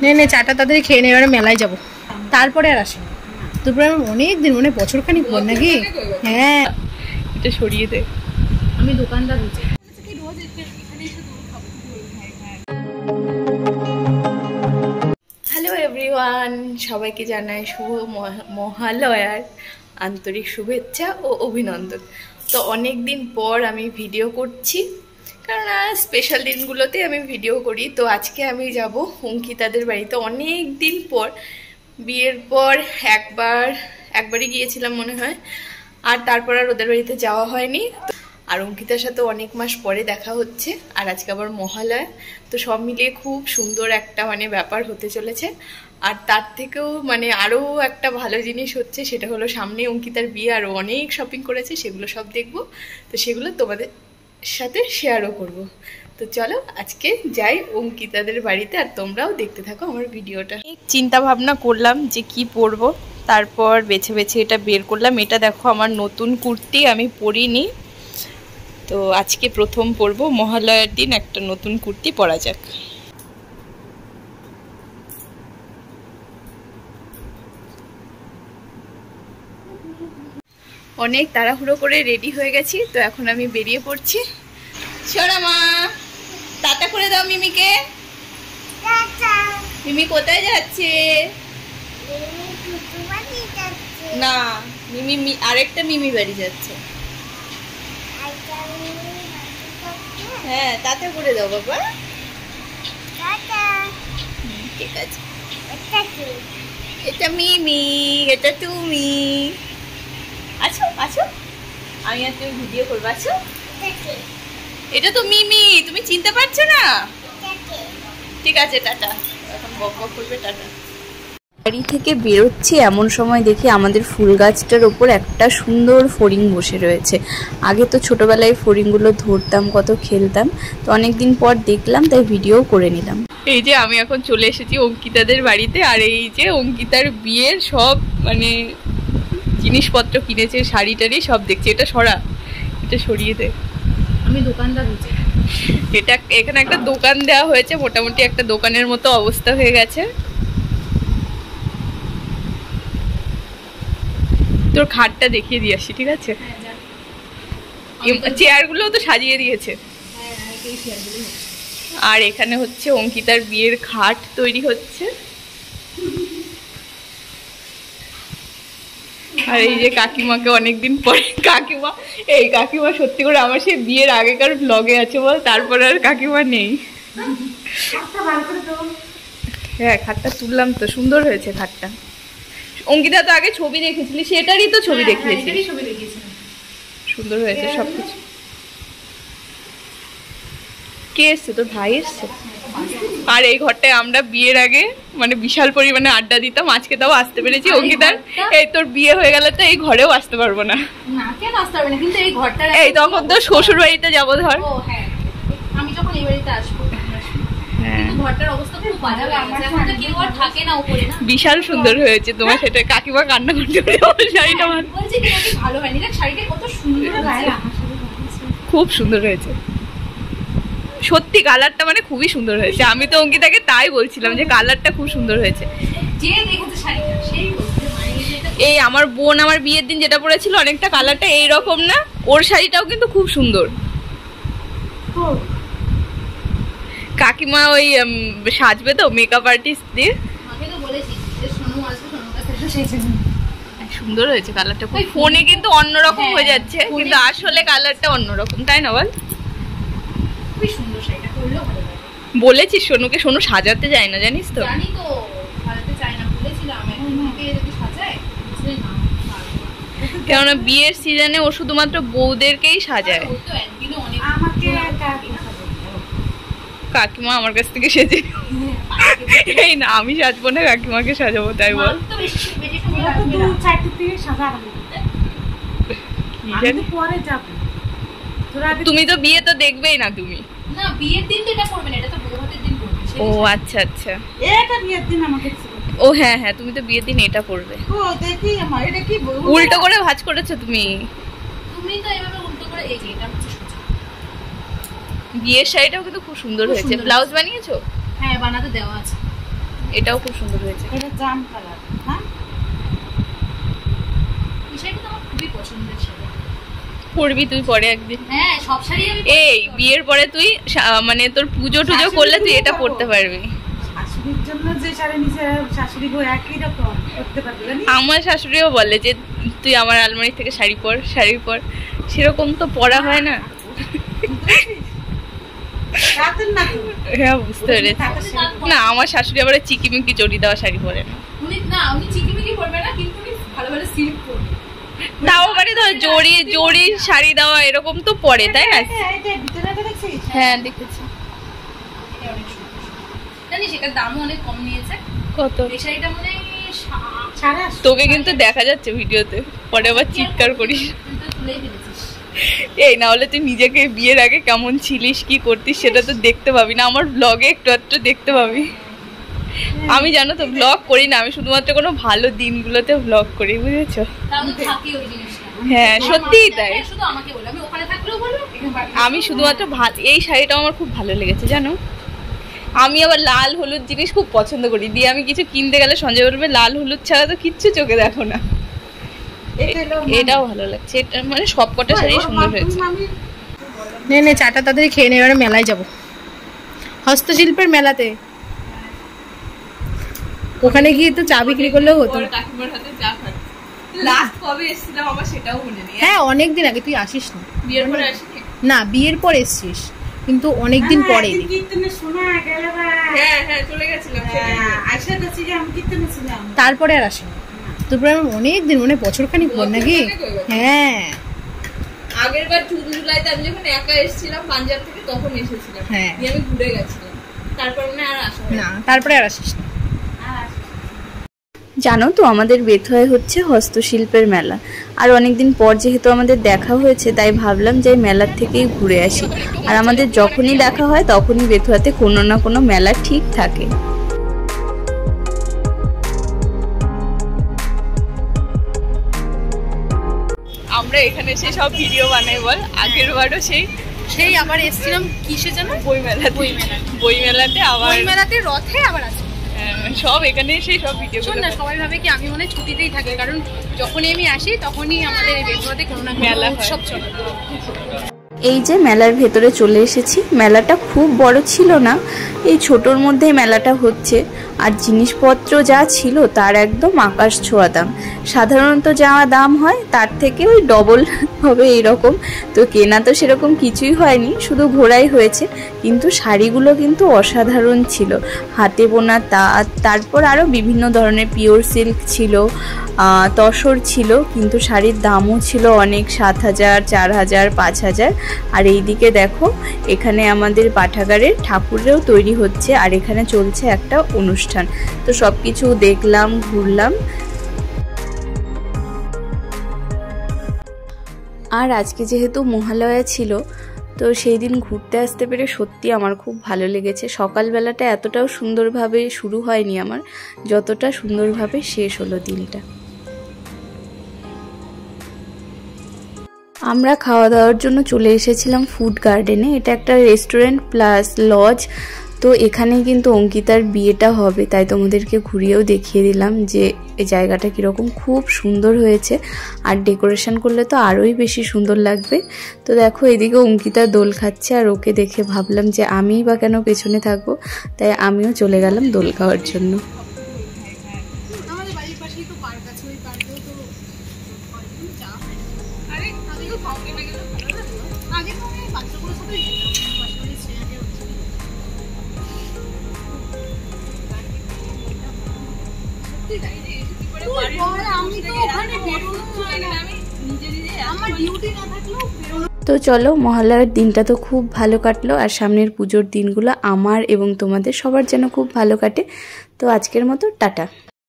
নে নে চাটা তাড়াতাড়ি খেয়ে নে, এবারে মেলায় যাবো, তারপরে আর আসি। তারপরে অনেক দিন মানে বছরখানিক পর নাকি। হ্যাঁ এটা সরিয়ে দে, আমি দোকানদার হয়েছি। হ্যালো এভরিওয়ান, সবাইকে জানাই শুভ মহালয়ার আন্তরিক শুভেচ্ছা ও অভিনন্দন। তো অনেক দিন পর আমি ভিডিও করছি, কারণ স্পেশাল দিনগুলোতে আমি ভিডিও করি। তো আজকে আমি যাব অঙ্কিতাদের বাড়িতে। অনেক দিন পর, বিয়ের পর একবারই গিয়েছিলাম মনে হয়, আর তারপর আর ওদের বাড়িতে যাওয়া হয়নি। আর অঙ্কিতার সাথে অনেক মাস পরে দেখা হচ্ছে, আর আজকে আবার মহালয়া। তো সব মিলিয়ে খুব সুন্দর একটা মানে ব্যাপার হতে চলেছে। আর তার থেকেও মানে আরও একটা ভালো জিনিস হচ্ছে, সেটা হলো সামনে অঙ্কিতার বিয়ে, আরও অনেক শপিং করেছে, সেগুলো সব দেখবো। তো সেগুলো তোমাদের সাথে শেয়ারও করব। তো চলো আজকে যাই অঙ্কিতাদের বাড়িতে, আর তোমরাও দেখতে থাকো আমার ভিডিওটা। চিন্তা ভাবনা করলাম যে কি পরবো, তারপর বেছে বেছে এটা বের করলাম। এটা দেখো আমার নতুন কুর্তি, আমি পরিনি, তো আজকে প্রথম পরবো। মহালয়ার দিন একটা নতুন কুর্তি পরা যাক। অনেক তাড়াহুড়ো করে রেডি হয়ে গেছি, তো এখন আমি বেরিয়ে পড়ছি। চলো মা, টাটা করে দাও মিমিকে। মিমি কোথায় যাচ্ছে? না, মিমি আরেকটা মিমি বাড়ি যাচ্ছে। হ্যাঁ টাটা করে দাও বাবা। ঠিক আছে, এটা মিমি, এটা তুমি। আছো আছো, আমি আর তুমি ভিডিও করবো। আছো, এটা তো মিমি, তুমি চিনতে পারছো না? ঠিক আছে টাটা, এখন বক বক করবে, টাটা। বাড়ি থেকে বেরোচ্ছি এমন সময় দেখি আমাদের ফুল গাছটার ওপর একটা সুন্দর ফড়িং বসে রয়েছে। আগে তো ছোটবেলায় ফড়িংগুলো ধরতাম, কত খেলতাম, তো অনেকদিন পর দেখলাম, তাই ভিডিও করে নিলাম। এই যে আমি এখন চলে এসেছি অঙ্কিতাদের বাড়িতে, আর এই যে অঙ্কিতার বিয়ের সব মানে জিনিসপত্র কিনেছে, শাড়ি টাড়ি সব দেখছি। এটা সরা, এটা সরিয়ে দে, আমি দোকানদার হয়েছি। এটা এখানে একটা দোকান দেওয়া হয়েছে, মোটামুটি একটা দোকানের মতো অবস্থা হয়ে গেছে। তোর খাটটা দেখিয়ে দিয়ে আসি, ঠিক আছে? চেয়ারগুলো তো সাজিয়ে দিয়েছে। আর এখানে হচ্ছে অঙ্কিতার বিয়ের খাট তৈরি হচ্ছে। আর এই যে কাকিমাকে অনেকদিন পরে, কাকিমা সত্যি করে আমার সেই বিয়ের আগেকার ব্লগে আছে বল, তারপর আর কাকিমা নেই। হ্যাঁ খাটটা তুললাম তো, সুন্দর হয়েছে খাটটা। অঙ্কিতা তো আগে ছবি দেখেছিলি, সেটারই তো ছবি দেখিয়েছি, সুন্দর হয়েছে সবকিছু। কে এসছে? তোর ভাই এসছে। আর এই ঘরটায় আমরা বিয়ের আগে মানে বিশাল পরিমাণে আড্ডা দিতাম, আজকে তাও আসতে পেরেছি। অঙ্কিতার এই তোর বিয়ে হয়ে গেলে তো এই ঘরেও আসতে পারবো না। এই তখন তো শ্বশুর বাড়িতে যাবো ধর, আমি যখন এই বাড়িতে আসবো। বিশাল সুন্দর হয়েছে তোমার সেটা। কাকিমা কান্না করতে, শাড়িটা ভালো হয়নি, খুব সুন্দর হয়েছে সত্যি, কালারটা মানে খুবই সুন্দর হয়েছে। আমি তো অঙ্কিতাকে তাই বলছিলাম যে কালারটা খুব সুন্দর হয়েছে। এই আমার বোন আমার বিয়ের দিন যেটা পরেছিল অনেকটা কালারটা এইরকম না, ওর শাড়িটাও কিন্তু খুব সুন্দর। কাকিমা ওই সাজবে তো মেকআপ আর্টিস্ট দিয়ে, সুন্দর হয়েছে কালারটা। ফোনে কিন্তু অন্যরকম হয়ে যাচ্ছে, কিন্তু আসলে কালারটা অন্যরকম, তাই না বল? বলেছিস সোনুকে? সোনু সাজাতে যায় না জানিস তো। কেননা বিয়ের সিজনে ও শুধুমাত্র বউদেরকেই সাজায়। কাকিমা আমার কাছ থেকে সেজে, এই না আমি সাজবো না, কাকিমাকে সাজাবো, তাই বল? তুমি তো বিয়ে তো দেখবেই না তুমি। না বিয়ের দিন তো এটা করবে না, এটা তো বৌভাতের দিন করবে। ও আচ্ছা আচ্ছা, এটা বিয়ের দিন আমাকে। ও হ্যাঁ হ্যাঁ, তুমি তো বিয়ের দিন এটা করবে। ও দেখি আমার এটা কি উল্টো করে ভাঁজ করেছো তুমি। তুমি তো এভাবে উল্টো করে, এই যে এটা হচ্ছে সোজা। বিয়ের শাড়িটাও কিন্তু খুব সুন্দর হয়েছে। ব্লাউজ বানিয়েছো? হ্যাঁ বানাতে দেওয়া আছে। এটাও খুব সুন্দর হয়েছে। এটা জাম কালার। হ্যাঁ, এই শাড়িটা তো আমার খুবই পছন্দের শাড়ি। পরবি তুই পরে একদিন। হ্যাঁ, সব শাড়ি আমি এই বিয়ের পরে তুই মানে তোর পুজো টুজো করলে তুই এটা পরতে পারবি। শাশুড়ির জন্য যে শাড়ি নিছে শাশুড়ি গো একই রকম করতে পারবে না। আমার শাশুড়িও বলে যে তুই আমার আলমারি থেকে শাড়ি পর, শাড়ি পর। সেরকম তো পরা হয় না। হ্যাঁ, বুঝতে পেরেছি। না, আমার শাশুড়ি আবার চিকিমিকি জড়ি দেওয়া শাড়ি পরে না। উনি চিকিমিকি পরবে না, কিন্তু উনি ভালো ভালো সিল্ক পরবে। তাও মানে ধর জড়ি জড়ি শাড়ি দেওয়া এরকম তো পরে, তাই না? হ্যাঁ, দেখেছি। জানিস এটার দামও অনেক কম নিয়েছে। কত? এই শাড়িটা মানে তোকে কিন্তু দেখা যাচ্ছে ভিডিওতে, পরে আবার চিৎকার করিস। তুলেই ফেলেছিস। এই না হলে তুই নিজেকে বিয়ের আগে কেমন ছিলিস, কি করতিস সেটা তো দেখতে পাবি না, আমার ব্লগে একটু একটু দেখতে পাবি। আমি জানো তো ব্লগ করি না, আমি শুধুমাত্র কোনো ভালো দিনগুলোতে ব্লগ করি, বুঝেছো? হ্যাঁ, সত্যিই তাই। আমি শুধুমাত্র এই শাড়িটাও আমার খুব ভালো লেগেছে জানো। আমি আবার লাল হলুদ জিনিস খুব পছন্দ করি, দিয়ে আমি কিছু কিনতে গেলে সঞ্জয় বলবে লাল হলুদ ছাড়া তো কিচ্ছু চোখে দেখো না। এটাও ভালো লাগছে, এটা মানে সবকটা শাড়ি সুন্দর হয়েছে। নে নে, চাটা তাড়াতাড়ি খেয়ে নে, এবারে মেলায় যাবো, হস্তশিল্পের মেলাতে। ওখানে গিয়ে তো চা বিক্রি করলেও হতো। কাকিমার হাতে চা খাচ্ছি। লাস্ট কবে এসেছিলাম আমার সেটাও মনে নেই। হ্যাঁ, অনেকদিন আগে। তুই আসিস না? বিয়ের পরে আসিনি। না, বিয়ের পর এসেছিস, কিন্তু অনেকদিন পরে। হ্যাঁ হ্যাঁ, চলে গেছিলাম। তারপরে আর আসিনি। তারপরে অনেকদিন, মানে বছরখানিক পর নাকি? হ্যাঁ, আগের বার জুন জুলাইতে আমি যখন একা এসেছিলাম পাঞ্জাব থেকে, তখন এসেছিলাম। হ্যাঁ, আমি ঘুরে গেছিলাম। তারপর মানে আর আসা না। তারপরে আর আসিস না। জানো তো আমাদের বেথুয়ায় হচ্ছে হস্তশিল্পের মেলা, আর অনেকদিন পর যেহেতু আমাদের দেখা হয়েছে তাই ভাবলাম যে মেলার থেকেই ঘুরে আসি। আর আমাদের যখনই দেখা হয় তখনই বেথুয়াতে কোনো না কোনো মেলা ঠিক থাকে। আমরা এখানে এসে সব ভিডিও বানাই বল। আগের বারও সেই আবার এসেছিলাম কিসে যেন, বইমেলাতে আবার বইমেলাতে রথে আবার আছে সব এখানে এসে সব ভিডিও। শোন না, সবাই ভাবে কি আমি মনে ছুটিতেই থাকি, কারণ যখনই আমি আসি তখনই আমাদের এই বেথুয়াতে কোনো না কোনো উৎসব চলে। এই যে মেলার ভেতরে চলে এসেছি। মেলাটা খুব বড় ছিল না, এই ছোটোর মধ্যে মেলাটা হচ্ছে। আর জিনিসপত্র যা ছিল তার একদম আকাশ ছোঁয়া দাম। সাধারণত যা দাম হয় তার থেকে ওই ডবল হবে এইরকম। তো কেনা তো সেরকম কিছুই হয়নি, শুধু ঘোরাই হয়েছে। কিন্তু শাড়িগুলো কিন্তু অসাধারণ ছিল, হাতে বোনা তাঁত, তারপর আরও বিভিন্ন ধরনের পিওর সিল্ক ছিল, তসর ছিল। কিন্তু শাড়ির দামও ছিল অনেক, 7,000, 4,000, 5,000। আর এইদিকে দেখো, এখানে আমাদের পাঠাগারের ঠাকুরেও তৈরি হচ্ছে, আর এখানে চলছে একটা অনুষ্ঠান। তো সব কিছু দেখলাম, ঘুরলাম। আর আজকে যেহেতু মহালয়া ছিল, তো সেই দিন ঘুরতে আসতে পেরে সত্যি আমার খুব ভালো লেগেছে। সকালবেলাটা এতটাও সুন্দরভাবে শুরু হয়নি আমার, যতটা সুন্দরভাবে শেষ হলো দিনটা। আমরা খাওয়া দাওয়ার জন্য চলে এসেছিলাম ফুড গার্ডেনে। এটা একটা রেস্টুরেন্ট প্লাস লজ। তো এখানে কিন্তু অঙ্কিতার বিয়েটা হবে, তাই তোমাদেরকে ঘুরিয়েও দেখিয়ে দিলাম যে এই জায়গাটা কীরকম। খুব সুন্দর হয়েছে, আর ডেকোরেশন করলে তো আরোই বেশি সুন্দর লাগবে। তো দেখো, এদিকে অঙ্কিতা দোল খাচ্ছে, আর ওকে দেখে ভাবলাম যে আমিই বা কেন পেছনে থাকবো, তাই আমিও চলে গেলাম দোল খাওয়ার জন্য। তো চলো, মহালয়ার দিনটা তো খুব ভালো কাটলো, আর সামনের পুজোর দিনগুলো আমার এবং তোমাদের সবার যেন খুব ভালো কাটে। তো আজকের মতো টাটা।